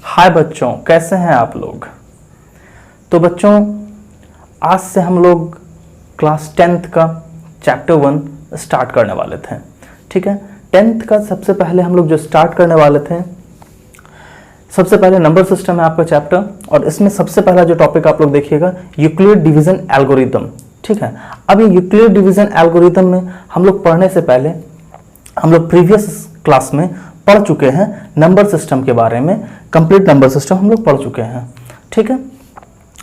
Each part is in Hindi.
हाय बच्चों, कैसे हैं आप लोग। तो बच्चों, आज से हम लोग क्लास 10th का चैप्टर 1 स्टार्ट करने वाले थे। ठीक है, 10th का सबसे पहले हम लोग जो स्टार्ट करने वाले थे, सबसे पहले नंबर सिस्टम है आपका चैप्टर, और इसमें सबसे पहला जो टॉपिक आप लोग देखिएगा यूक्लिड डिवीजन एल्गोरिथम। ठीक है, अब ये यूक्लिड डिवीजन एल्गोरिथम में हम लोग पढ़ने से पहले हम लोग प्रीवियस क्लास में पढ़ चुके हैं नंबर सिस्टम के बारे में। कंप्लीट नंबर सिस्टम हम लोग पढ़ चुके हैं। ठीक है,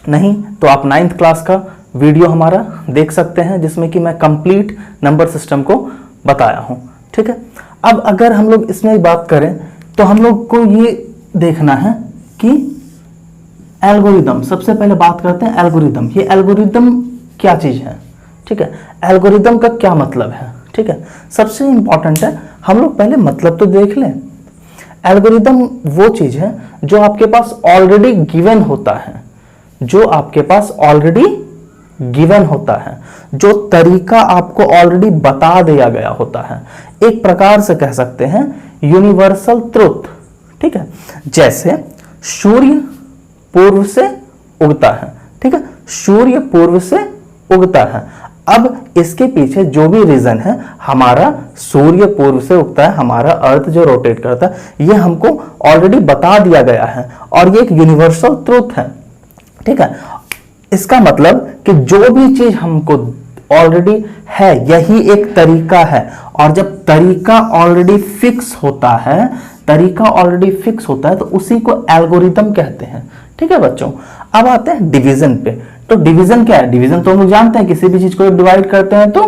नहीं तो आप 9th क्लास का वीडियो हमारा देख सकते हैं जिसमें कि मैं कंप्लीट नंबर सिस्टम को बताया हूं। ठीक है, अब अगर हम लोग इसमें बात करें तो हम लोग को ये देखना है कि एल्गोरिदम, सबसे पहले बात करते हैं एल्गोरिदम। ये एल्गोरिदम क्या चीज है। ठीक है, एल्गोरिदम का क्या मतलब है। ठीक है, सबसे इंपॉर्टेंट है हम लोग पहले मतलब तो देख लें। एल्गोरिदम वो चीज है जो आपके पास ऑलरेडी गिवन होता है, जो आपके पास ऑलरेडी गिवन होता है, जो तरीका आपको ऑलरेडी बता दिया गया होता है। एक प्रकार से कह सकते हैं यूनिवर्सल ट्रुथ। ठीक है, जैसे सूर्य पूर्व से उगता है। ठीक है, सूर्य पूर्व से उगता है। अब इसके पीछे जो भी रीजन है, हमारा सूर्य पूर्व से उगता है, हमारा अर्थ जो रोटेट करता है, ये हमको ऑलरेडी बता दिया गया है और ये एक यूनिवर्सल ट्रुथ है। ठीक है, इसका मतलब कि जो भी चीज हमको ऑलरेडी है, यही एक तरीका है। और जब तरीका ऑलरेडी फिक्स होता है, तरीका ऑलरेडी फिक्स होता है तो उसी को एल्गोरिदम कहते हैं। ठीक है बच्चों, अब आते हैं डिवीजन पे। तो डिवीजन क्या है। डिवीजन तो हम लोग जानते हैं, किसी भी चीज को डिवाइड करते हैं तो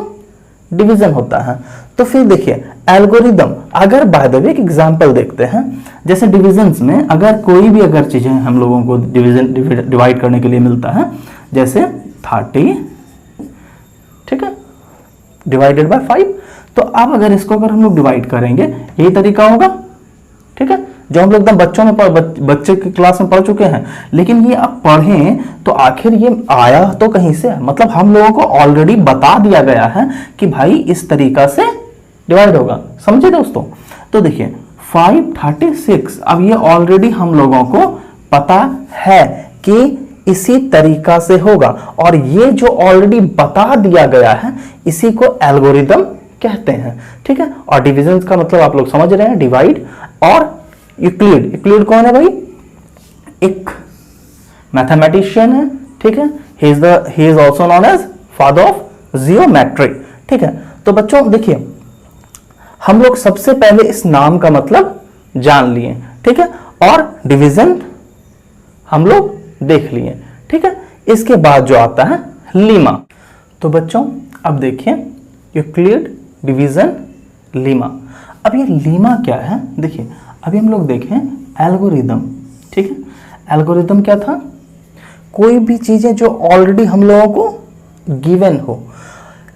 डिवीजन होता है। तो फिर देखिए एल्गोरिदम, अगर बाय द वे एक एग्जांपल देखते हैं, जैसे डिविजन्स में अगर कोई भी अगर चीजें हम लोगों को डिवाइड करने के लिए मिलता है, जैसे 30, ठीक है, डिवाइडेड बाय 5, तो अब अगर इसको अगर हम लोग डिवाइड करेंगे, यही तरीका होगा। ठीक है, जो हम लोग एकदम बच्चों में बच्चे की क्लास में पढ़ चुके हैं, लेकिन ये अब पढ़ें तो आखिर ये आया तो कहीं से, मतलब हम लोगों को ऑलरेडी बता दिया गया है कि भाई इस तरीका से डिवाइड होगा। समझे दोस्तों। तो देखिए 536, अब ये ऑलरेडी हम लोगों को पता है कि इसी तरीका से होगा, और ये जो ऑलरेडी बता दिया गया है इसी को एल्गोरिदम कहते हैं। ठीक है, और डिविजन का मतलब आप लोग समझ रहे हैं, डिवाइड। और यूक्लिड, यूक्लिड कौन है भाई, एक मैथमेटिशियन है। ठीक है, he is also known as father of geometry. ठीक है, तो बच्चों देखिए हम लोग सबसे पहले इस नाम का मतलब जान लिए। ठीक है, और डिवीजन हम लोग देख लिए। ठीक है, इसके बाद जो आता है लीमा। तो बच्चों अब देखिए यूक्लिड, डिवीजन, लीमा। अब ये लीमा क्या है, देखिए अभी हम लोग देखें एल्गोरिदम। ठीक है, एल्गोरिदम क्या था, कोई भी चीजें जो ऑलरेडी हम लोगों को गिवन हो,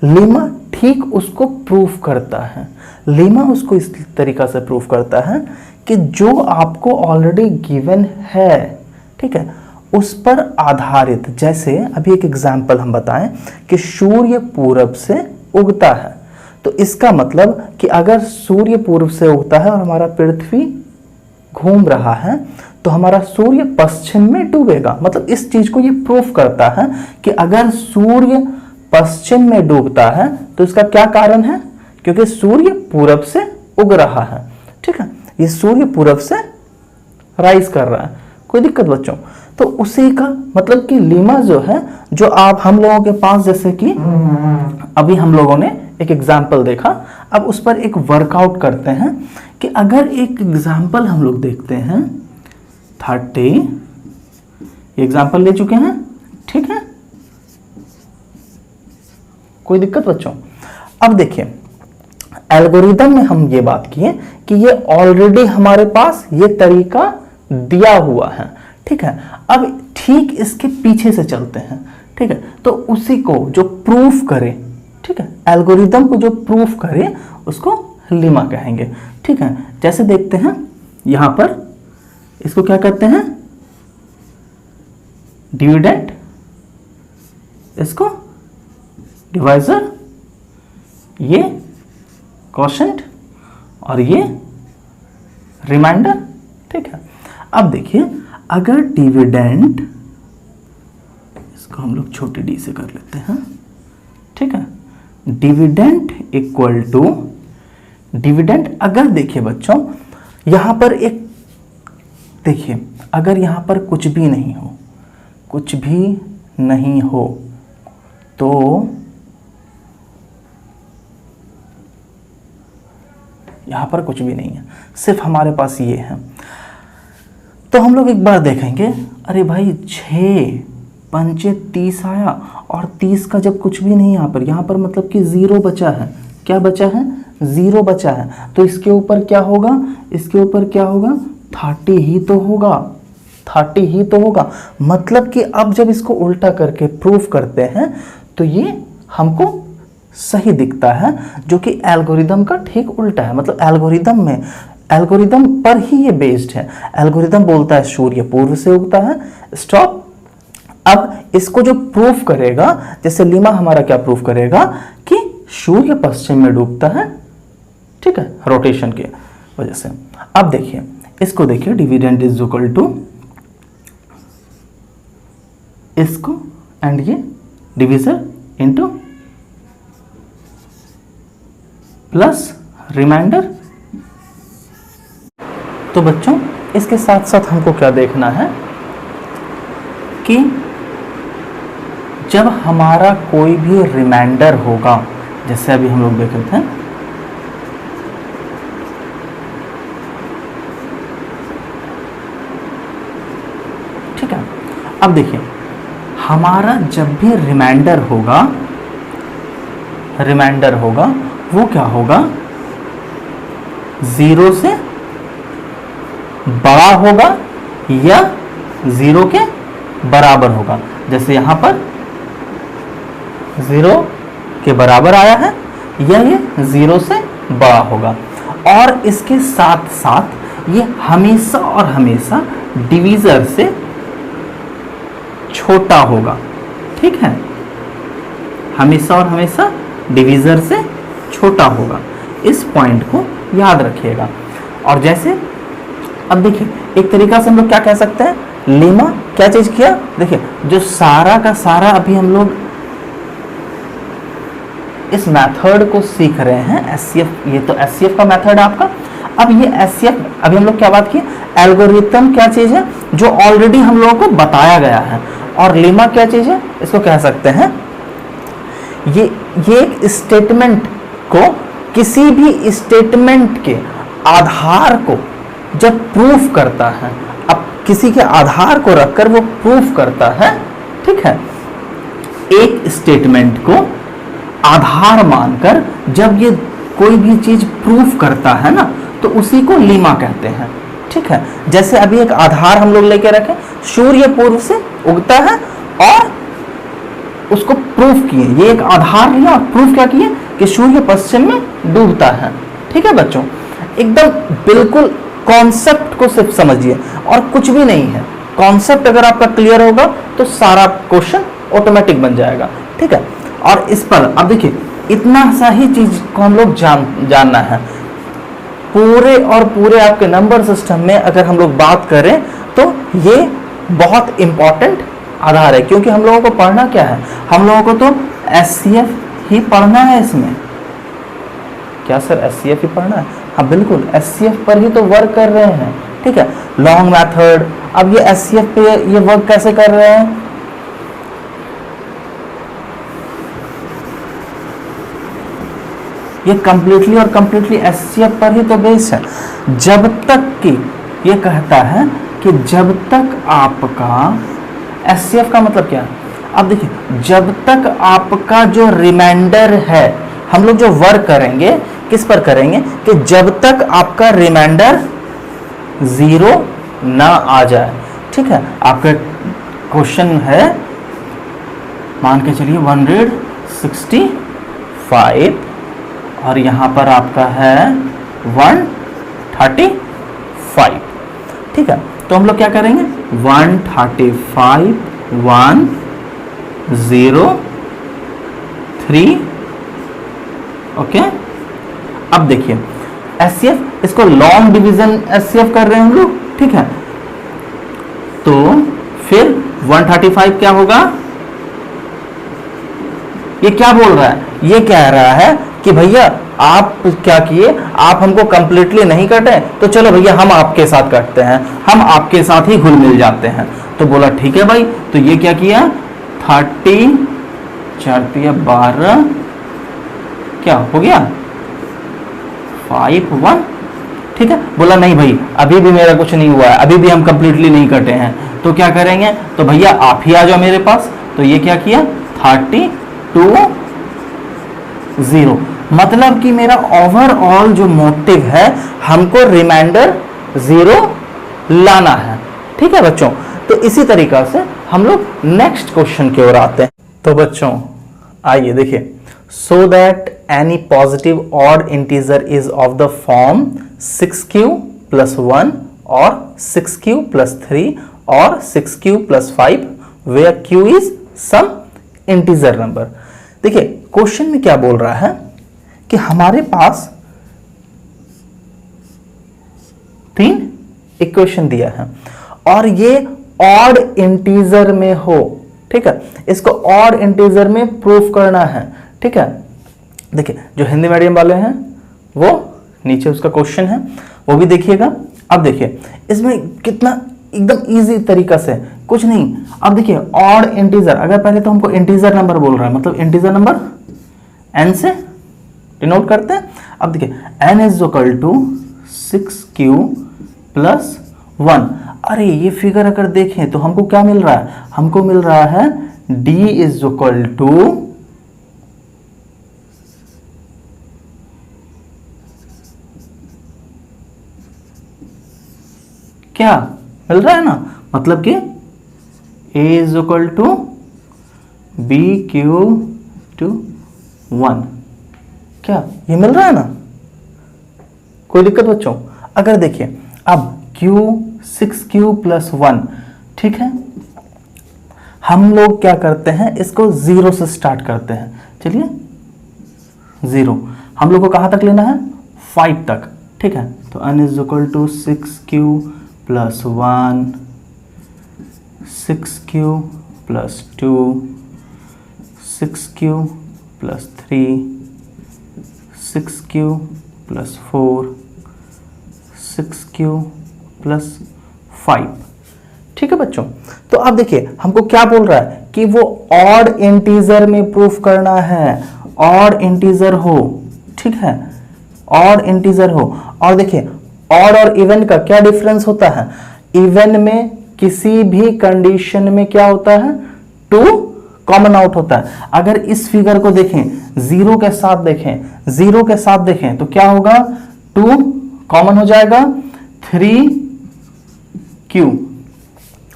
लीमा ठीक उसको प्रूफ करता है। लीमा उसको इस तरीका से प्रूफ करता है कि जो आपको ऑलरेडी गिवन है, ठीक है, उस पर आधारित, जैसे अभी एक एग्जांपल हम बताएं कि सूर्य पूरब से उगता है, तो इसका मतलब कि अगर सूर्य पूर्व से उगता है और हमारा पृथ्वी घूम रहा है तो हमारा सूर्य पश्चिम में डूबेगा। मतलब इस चीज को ये प्रूफ करता है कि अगर सूर्य पश्चिम में डूबता है तो इसका क्या कारण है, क्योंकि सूर्य पूरब से उग रहा है। ठीक है, ये सूर्य पूरब से राइज कर रहा है। कोई दिक्कत बच्चों। तो उसी का मतलब कि लीमा जो है, जो आप हम लोगों के पास, जैसे कि अभी हम लोगों ने एक एग्जाम्पल देखा, अब उस पर एक वर्कआउट करते हैं कि अगर एक एग्जाम्पल हम लोग देखते हैं 30, एग्जाम्पल ले चुके हैं। ठीक है, कोई दिक्कत बच्चों। अब देखिए एल्गोरिदम में हम ये बात किए कि ये ऑलरेडी हमारे पास ये तरीका दिया हुआ है। ठीक है, अब ठीक इसके पीछे से चलते हैं। ठीक है, तो उसी को जो प्रूफ करे, ठीक है, एल्गोरिदम को जो प्रूफ करे उसको लीमा कहेंगे। ठीक है, जैसे देखते हैं यहां पर इसको क्या करते हैं, डिविडेंड, इसको डिवाइजर, ये क्वोशंट और ये रिमाइंडर। ठीक है, अब देखिए, अगर डिविडेंड, इसको हम लोग छोटे डी से कर लेते हैं, ठीक है, डिविडेंड इक्वल टू डिविडेंड, अगर देखिए बच्चों यहां पर एक, देखिए अगर यहां पर कुछ भी नहीं हो, कुछ भी नहीं हो, तो यहां पर कुछ भी नहीं है, सिर्फ हमारे पास ये है, तो हम लोग एक बार देखेंगे, अरे भाई 6 पंचे 30 आया, और 30 का जब कुछ भी नहीं यहाँ पर मतलब कि 0 बचा है। क्या बचा है? 0 बचा है। तो इसके ऊपर क्या होगा? इसके ऊपर क्या होगा? 30 ही तो होगा, 30 ही तो होगा। मतलब कि अब जब इसको उल्टा करके प्रूफ करते हैं तो ये हमको सही दिखता है, जो कि एल्गोरिदम का ठीक उल्टा है। मतलब एल्गोरिदम पर ही ये बेस्ड है। एल्गोरिदम बोलता है सूर्य पूर्व से उगता है, स्टॉप। अब इसको जो प्रूफ करेगा, जैसे लीमा हमारा क्या प्रूफ करेगा कि सूर्य पश्चिम में डूबता है, ठीक है, रोटेशन की वजह से। अब देखिए इसको, देखिए डिविडेंड इज इक्वल टू इसको एंड ये डिविजर इनटू प्लस रिमाइंडर। तो बच्चों इसके साथ साथ हमको क्या देखना है कि जब हमारा कोई भी रिमाइंडर होगा, जैसे अभी हम लोग देख रहे थे, ठीक है। अब देखिए हमारा जब भी रिमाइंडर होगा वो क्या होगा? 0 से बड़ा होगा या 0 के बराबर होगा। जैसे यहां पर 0 के बराबर आया है, या ये 0 से बड़ा होगा। और इसके साथ साथ ये हमेशा और हमेशा डिवीजर से छोटा होगा, ठीक है, हमेशा और हमेशा डिवीजर से छोटा होगा। इस पॉइंट को याद रखिएगा। और जैसे अब देखिए एक तरीका से हम लोग क्या कह सकते हैं, लीमा क्या चीज किया, देखिए जो सारा का सारा अभी हम लोग इस मेथड को सीख रहे हैं, एससीएफ, ये तो एससीएफ का मेथड है आपका। अब ये एससीएफ, अभी हम लोग क्या बात की, एल्गोरिथम क्या चीज है, जो ऑलरेडी हम लोगों को बताया गया है। और लीमा क्या चीज है, इसको कह सकते हैं ये एक स्टेटमेंट को, किसी भी स्टेटमेंट के आधार को जब प्रूफ करता है, अब किसी के आधार को रखकर वो प्रूफ करता है, ठीक है, एक स्टेटमेंट को आधार मानकर जब ये कोई भी चीज प्रूफ करता है ना, तो उसी को लीमा कहते हैं, ठीक है। जैसे अभी एक आधार हम लोग लेके रखे, सूर्य पूर्व से उगता है और उसको प्रूफ किए, ये एक आधार लिया और प्रूफ क्या किए कि सूर्य पश्चिम में डूबता है, ठीक है बच्चों। एकदम बिल्कुल कॉन्सेप्ट को सिर्फ समझिए और कुछ भी नहीं है। कॉन्सेप्ट अगर आपका क्लियर होगा तो सारा क्वेश्चन ऑटोमेटिक बन जाएगा, ठीक है। और इस पर अब देखिए इतना सा ही चीज को हम लोग जानना है। पूरे और पूरे आपके नंबर सिस्टम में अगर हम लोग बात करें तो ये बहुत इंपॉर्टेंट आधार है, क्योंकि हम लोगों को पढ़ना क्या है, हम लोगों को तो एससीएफ ही पढ़ना है इसमें। क्या सर एससीएफ ही पढ़ना है? हाँ बिल्कुल, एससीएफ पर ही तो वर्क कर रहे हैं, ठीक है, लॉन्ग मेथड। अब ये एससीएफ पे ये वर्क कैसे कर रहे हैं, ये कंप्लीटली और कंप्लीटली एससीएफ पर ही तो बेस है। जब तक कि ये कहता है कि जब तक आपका एससीएफ का मतलब क्या है, अब देखिए जब तक आपका जो रिमाइंडर है, हम लोग जो वर्क करेंगे किस पर करेंगे कि जब तक आपका रिमाइंडर 0 ना आ जाए, ठीक है। आपका क्वेश्चन है मान के चलिए 165 और यहां पर आपका है 135, ठीक है। तो हम लोग क्या करेंगे 135 103, ओके। अब देखिए एससीएफ, इसको लॉन्ग डिवीजन एससीएफ कर रहे हैं हम लोग, ठीक है। तो फिर 135 क्या होगा? ये क्या बोल रहा है? ये कह रहा है कि भैया आप क्या किए, आप हमको कंप्लीटली नहीं काटे, तो चलो भैया हम आपके साथ काटते हैं, हम आपके साथ ही घुल मिल जाते हैं। तो बोला ठीक है भाई। तो ये क्या किया? 30 4 12 क्या हो गया? 5 1। ठीक है। बोला नहीं भाई अभी भी मेरा कुछ नहीं हुआ है, अभी भी हम कंप्लीटली नहीं कटे हैं, तो क्या करेंगे? तो भैया आप ही आ जाओ मेरे पास। तो ये क्या किया? 32 0। मतलब कि मेरा ओवरऑल जो मोटिव है, हमको रिमाइंडर 0 लाना है। ठीक है बच्चों। तो इसी तरीका से हम लोग नेक्स्ट क्वेश्चन की ओर आते हैं। तो बच्चों आइए देखिए, so that any positive odd integer is of the form 6q plus 1 और 6q plus 3 और 6q plus 5 where q is some integer number। देखिए क्वेश्चन में क्या बोल रहा है कि हमारे पास 3 इक्वेशन दिया है और ये ऑड इंटीजर में हो। ठीक है। इसको ऑड इंटीजर में प्रूफ करना है। ठीक है। देखिए जो हिंदी मीडियम वाले हैं वो नीचे उसका क्वेश्चन है, वो भी देखिएगा। अब देखिए इसमें कितना एकदम इजी तरीका से, कुछ नहीं। अब देखिए ऑड इंटीजर, अगर पहले तो हमको इंटीजर नंबर बोल रहा है, मतलब इंटीजर नंबर n से डिनोट करते हैं। अब देखिए n is equal to 6q plus 1। अरे ये फिगर अगर देखें तो हमको क्या मिल रहा है? हमको मिल रहा है d इज इक्वल टू क्या मिल रहा है ना, मतलब कि a is equal to B Q to 1। क्या ये मिल रहा है ना? कोई दिक्कत बच्चों? अगर देखिए अब q 6q प्लस 1। ठीक है। हम लोग क्या करते हैं, इसको 0 से स्टार्ट करते हैं। चलिए 0 हम लोग को कहां तक लेना है? 5 तक। ठीक है। तो n is equal to 6q plus 1, 6q plus 2, 6q plus 3, 6q plus 4, 6q plus 5। ठीक है बच्चों। तो अब देखिए हमको क्या बोल रहा है कि वो ऑड इंटीजर में प्रूफ करना है, ऑड इंटीजर हो। ठीक है। ऑड इंटीजर हो। और देखिए ऑड और इवन का क्या डिफरेंस होता है? इवन में किसी भी कंडीशन में क्या होता है? 2 कॉमन आउट होता है। अगर इस फिगर को देखें, 0 के साथ देखें, 0 के साथ देखें तो क्या होगा? 2 कॉमन हो जाएगा, 3q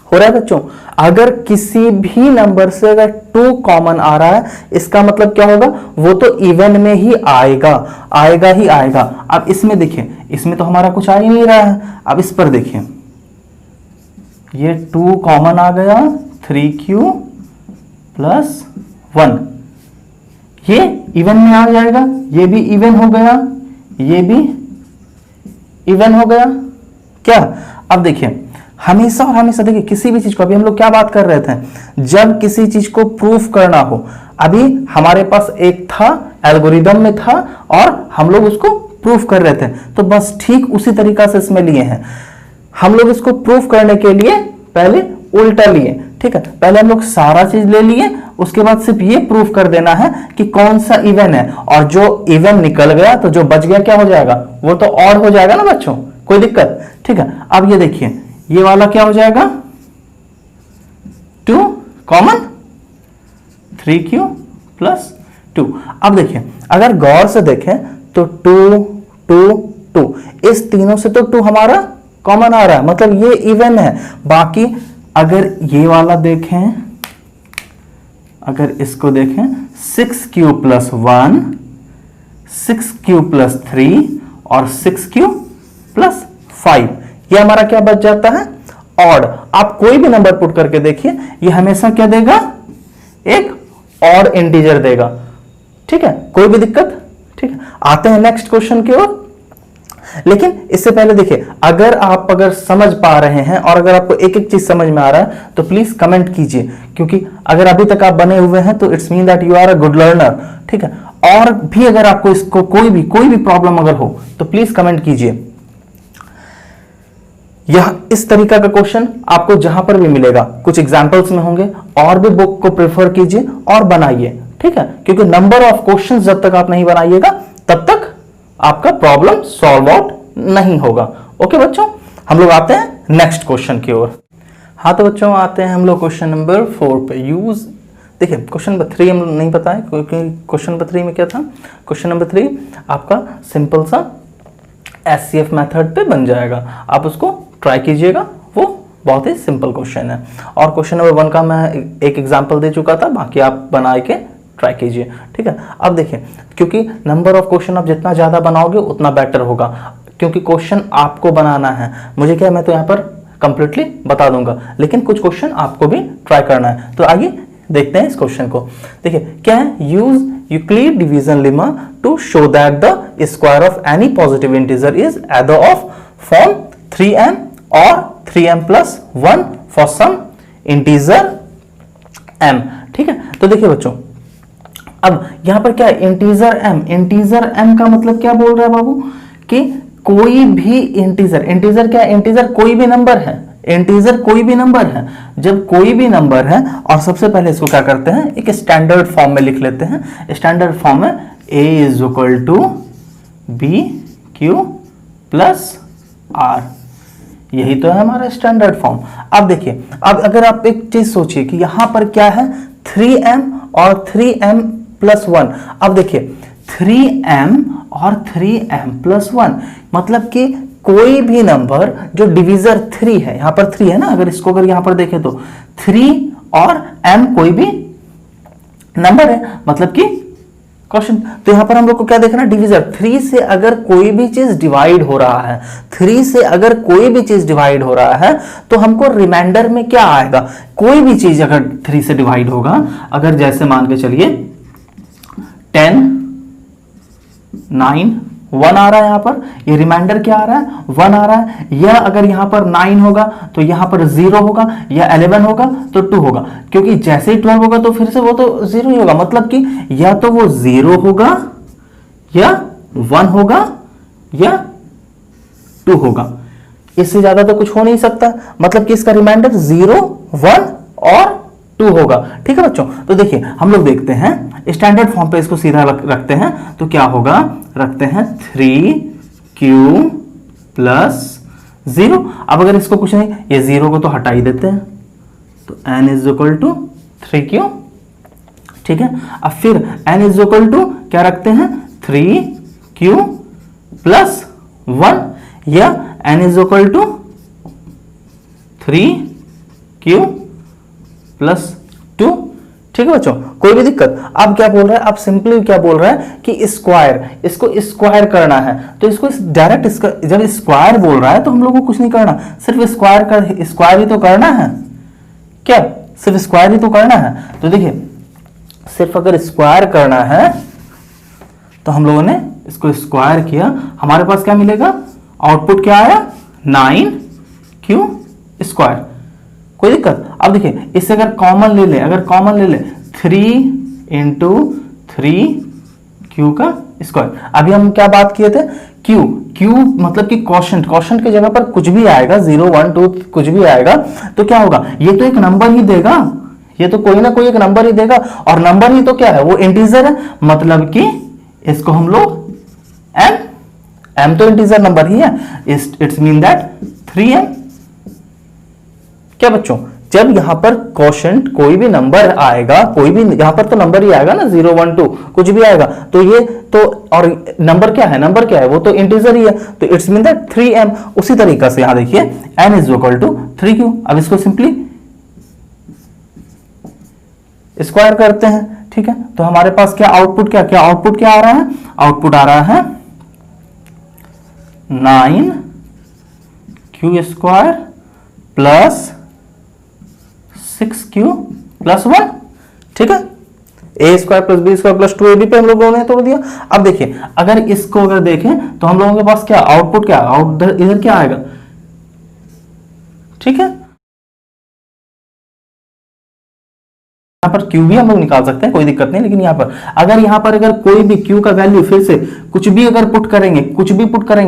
हो रहा है बच्चों। अगर किसी भी नंबर से अगर 2 कॉमन आ रहा है, इसका मतलब क्या होगा? वो तो इवन में ही आएगा, आएगा ही आएगा। अब इसमें देखिए, इसमें तो हमारा कुछ आ ही नहीं रहा है। अब इस पर देखिए, ये 2 कॉमन आ गया, 3q प्लस 1, ये इवन में आ जाएगा, ये भी इवन हो गया, ये भी इवन हो गया। क्या? अब देखिए हमेशा और हमेशा देखिए किसी भी चीज को, अभी हम लोग क्या बात कर रहे थे, जब किसी चीज को प्रूफ करना हो, अभी हमारे पास एक था, एल्गोरिदम में था और हम लोग उसको प्रूफ कर रहे थे। तो बस ठीक उसी तरीका से इसमें लिए हैं। हम लोग इसको प्रूफ करने के लिए पहले उल्टा लिए। ठीक है। पहले हम लोग सारा चीज ले लिए, उसके बाद सिर्फ ये प्रूफ कर देना है कि कौन सा इवन है, और जो इवन निकल गया तो जो बच गया क्या हो जाएगा? वो तो ऑड हो जाएगा ना बच्चों। कोई दिक्कत? ठीक है। अब ये देखिए, ये वाला क्या हो जाएगा? 2 कॉमन, 3q प्लस 2। अब देखिए अगर गौर से देखें तो 2 2 2, इस तीनों से तो 2 हमारा कॉमन आ रहा है, मतलब ये इवन है। बाकी अगर ये वाला देखें, अगर इसको देखें, 6q प्लस 1, 6q प्लस 3 और 6q प्लस 5, ये हमारा क्या बच जाता है? ऑड। आप कोई भी नंबर पुट करके देखिए, ये हमेशा क्या देगा? एक ऑड इंटीजर देगा। ठीक है। कोई भी दिक्कत? ठीक है। आते हैं नेक्स्ट क्वेश्चन की ओर। लेकिन इससे पहले देखिए, अगर समझ पा रहे हैं और अगर आपको एक एक चीज समझ में आ रहा है तो प्लीज कमेंट कीजिए, क्योंकि अगर अभी तक आप बने हुए हैं तो it's mean that you are a good learner, ठीक है। और भी अगर आपको इसको कोई भी प्रॉब्लम अगर हो तो प्लीज कमेंट कीजिए। यह इस तरीका का क्वेश्चन आपको जहां पर भी मिलेगा, कुछ एग्जांपल्स में होंगे, और भी बुक को प्रेफर कीजिए और बनाइए, ठीक है, क्योंकि नंबर ऑफ क्वेश्चंस जब तक आप नहीं बनाइएगा तब तक आपका प्रॉब्लम सॉल्व आउट नहीं होगा। ओके बच्चों, हम लोग आते हैं नेक्स्ट क्वेश्चन की ओर। हाँ तो बच्चों, आते हैं हम लोग क्वेश्चन नंबर 4 पे। यूज, देखिए क्वेश्चन नंबर 3 हम नहीं पता है, क्योंकि क्वेश्चन नंबर 3 में क्या था। क्वेश्चन नंबर 3 आपका सिंपल सा SCF मेथड पे बन जाएगा, आप उसको ट्राई कीजिएगा, वो बहुत ही सिंपल क्वेश्चन है। और क्वेश्चन नंबर 1 का मैं एक एग्जांपल दे चुका था, बाकी आप बना के ट्राई कीजिए, ठीक है। अब देखिए, क्योंकि नंबर ऑफ क्वेश्चन आप जितना ज्यादा बनाओगे उतना बेटर होगा, क्योंकि क्वेश्चन आपको बनाना है। मुझे क्या, मैं तो यहाँ पर कंप्लीटली बता दूंगा, लेकिन कुछ क्वेश्चन आपको भी ट्राई करना है। तो आइए देखते हैं इस क्वेश्चन को। देखिए क्या है, use Euclid division lemma to show that the square of any positive integer is either of form 3m और 3m plus 1 for some integer m, ठीक है। तो देखिए बच्चों, अब यहां पर क्या है, इंटीजर m का मतलब क्या बोल रहा है बाबू, कि कोई भी इंटीजर क्या है, इंटीजर कोई भी नंबर है, इंटीजर कोई भी नंबर है। जब कोई भी नंबर है, और सबसे पहले इसको क्या करते हैं, एक स्टैंडर्ड फॉर्म में लिख लेते हैं। स्टैंडर्ड फॉर्म है a is equal to B Q plus R, यही तो है हमारा स्टैंडर्ड फॉर्म। अब देखिए, अब अगर आप एक चीज सोचिए कि यहां पर क्या है, 3m और 3m प्लस 1। अब देखिए 3m और 3m प्लस 1 मतलब कि कोई भी नंबर जो डिवीजर 3 है, यहां पर 3 है ना, अगर इसको अगर यहां पर देखें तो 3 और m कोई भी नंबर है, मतलब कि क्वेश्चन। तो यहां पर हम लोग को क्या देखना, डिवीजर 3 से अगर कोई भी चीज डिवाइड हो रहा है, 3 से अगर कोई भी चीज डिवाइड हो रहा है तो हमको रिमाइंडर में क्या आएगा, कोई भी चीज अगर 3 से डिवाइड होगा, अगर जैसे मान के चलिए 10 9 1 आ रहा है, यहां पर ये रिमाइंडर क्या आ रहा है, 1 आ रहा है। या अगर यहां पर 9 होगा तो यहां पर 0 होगा, या 11 होगा तो 2 होगा, क्योंकि जैसे ही 12 होगा तो फिर से वो तो 0 ही होगा, मतलब कि या तो वो 0 होगा, या 1 होगा, या 2 होगा। इससे ज्यादा तो कुछ हो नहीं सकता, मतलब कि इसका रिमाइंडर 0 1 और 2 होगा, ठीक है बच्चों। तो देखिए हम लोग देखते हैं स्टैंडर्ड फॉर्म पे, इसको सीधा रखते हैं तो क्या होगा, रखते हैं 3q प्लस 0। अब अगर इसको कुछ नहीं, ये 0 को तो हटा ही देते हैं, तो n is equal to 3q, ठीक है। अब फिर n इज इक्वल टू क्या रखते हैं, 3q प्लस 1, या n is equal to 3q plus 2, ठीक है बच्चों, कोई भी दिक्कत। अब क्या बोल रहा है, अब सिंपली क्या बोल रहा है कि स्क्वायर, इसको स्क्वायर करना है, तो इसको डायरेक्ट जब स्क्वायर बोल रहा है तो हम लोग को कुछ नहीं करना, सिर्फ स्क्वायर ही तो करना है, क्या सिर्फ स्क्वायर ही तो करना है। तो देखिए सिर्फ अगर स्क्वायर करना है तो हम लोगों ने इसको स्क्वायर किया, हमारे पास क्या मिलेगा, आउटपुट क्या आया, 9q स्क्वायर, कोई दिक्कत। अब देखिए इससे अगर कॉमन ले ले 3 इंटू 3q का स्क्वायर। अभी हम क्या बात किए थे, q मतलब कि क्वोशंट की जगह पर कुछ भी आएगा, 0 1 2 कुछ भी आएगा तो क्या होगा, ये तो एक नंबर ही देगा, ये तो कोई ना कोई एक नंबर ही देगा, और नंबर ही तो क्या है, वो इंटीजर है, मतलब कि इसको हम लोग m तो इंटीजर नंबर ही है, इट्स मीन दैट 3m। क्या बच्चों, जब यहां पर क्वोशंट कोई भी नंबर आएगा, कोई भी यहां पर तो नंबर ही आएगा ना, 0 1 2 कुछ भी आएगा, तो ये तो, और नंबर क्या है, वो तो इंटीजर ही है, तो इट्स मीन दैट 3m। उसी तरीका से यहां देखिए n is equal to 3q। अब इसको सिंपली स्क्वायर करते हैं, ठीक है। तो हमारे पास क्या आउटपुट क्या आ रहा है, आउटपुट आ रहा है 9q square plus 6q plus 1, ठीक है। A square plus B square plus 2ab पे हम लोगों ने तोड़ दिया। अब देखिए अगर इसको अगर देखें तो हम लोगों के पास क्या आउटपुट, क्या इधर क्या आएगा, ठीक है। यहां पर क्यू भी हम लोग निकाल सकते हैं, कोई दिक्कत नहीं, लेकिन यहां पर अगर कोई भी क्यू का वैल्यू फिर से कुछ भी अगर पुट करेंगे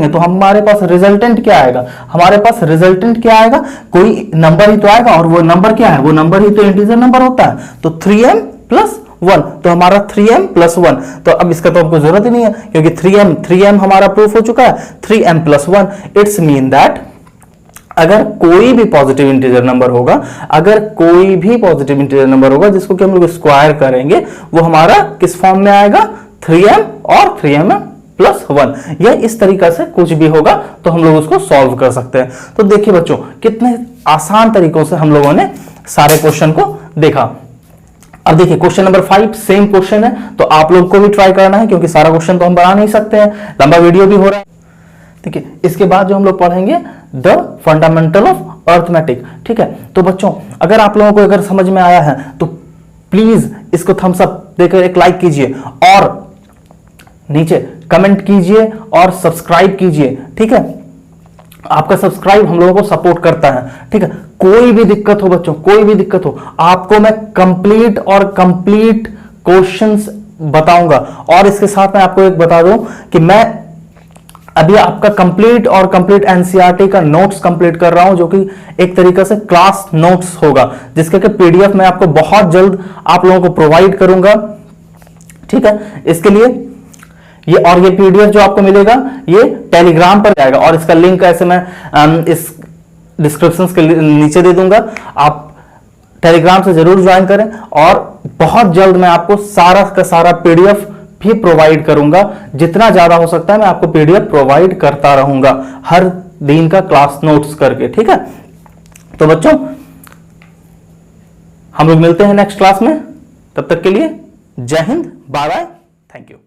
तो हमारे पास रिजल्टेंट क्या आएगा, कोई नंबर ही तो आएगा, और वो नंबर क्या है, वो नंबर ही तो इंटीजर नंबर होता है। तो 3m प्लस 1, तो हमारा 3m प्लस 1, तो अब इसका तो आपको जरूरत ही नहीं है क्योंकि 3m हमारा प्रूफ हो चुका है, 3m plus 1। It's mean that अगर कोई भी पॉजिटिव इंटीजर नंबर होगा जिसको कि हम लोग स्क्वायर करेंगे, वो हमारा किस फॉर्म में आएगा, 3m और 3m प्लस 1। या इस तरीका से कुछ भी होगा तो हम लोग उसको सॉल्व कर सकते हैं। तो देखिए बच्चों कितने आसान तरीकों से हम लोगों ने सारे क्वेश्चन को देखा। अब देखिए क्वेश्चन नंबर 5 सेम क्वेश्चन है, तो आप लोग को भी ट्राई करना है क्योंकि सारा क्वेश्चन तो हम बना नहीं सकते हैं, लंबा वीडियो भी हो रहा है। ठीक है, इसके बाद जो हम लोग पढ़ेंगे द फंडामेंटल ऑफ अर्थमेटिक। ठीक है, तो बच्चों अगर आप लोगों को अगर समझ में आया है तो प्लीज इसको थम्स अप देकर एक लाइक कीजिए और नीचे कमेंट कीजिए और सब्सक्राइब कीजिए। ठीक है, आपका सब्सक्राइब हम लोगों को सपोर्ट करता है। ठीक है, कोई भी दिक्कत हो बच्चों, कोई भी दिक्कत हो, आपको मैं कंप्लीट क्वेश्चंस बताऊंगा। और इसके साथ मैं आपको एक बता दूं कि मैं अभी आपका कंप्लीट एनसीईआरटी का नोट्स कंप्लीट कर रहा हूं, जो कि एक तरीके से क्लास नोट्स होगा, जिसके कि पीडीएफ मैं आपको बहुत जल्द आप लोगों को प्रोवाइड करूंगा। ठीक है, इसके लिए ये पीडीएफ जो आपको मिलेगा ये टेलीग्राम पर जाएगा और इसका लिंक ऐसे मैं इस डिस्क्रिप्शन के नीचे दे दूंगा। आप टेलीग्राम से जरूर ज्वाइन करें और बहुत जल्द मैं आपको सारा का सारा पीडीएफ भी प्रोवाइड करूंगा। जितना ज्यादा हो सकता है मैं आपको पीडीएफ प्रोवाइड करता रहूंगा हर दिन का क्लास नोट्स करके। ठीक है, तो बच्चों हम लोग मिलते हैं नेक्स्ट क्लास में, तब तक के लिए जय हिंद, बाय बाय, थैंक यू।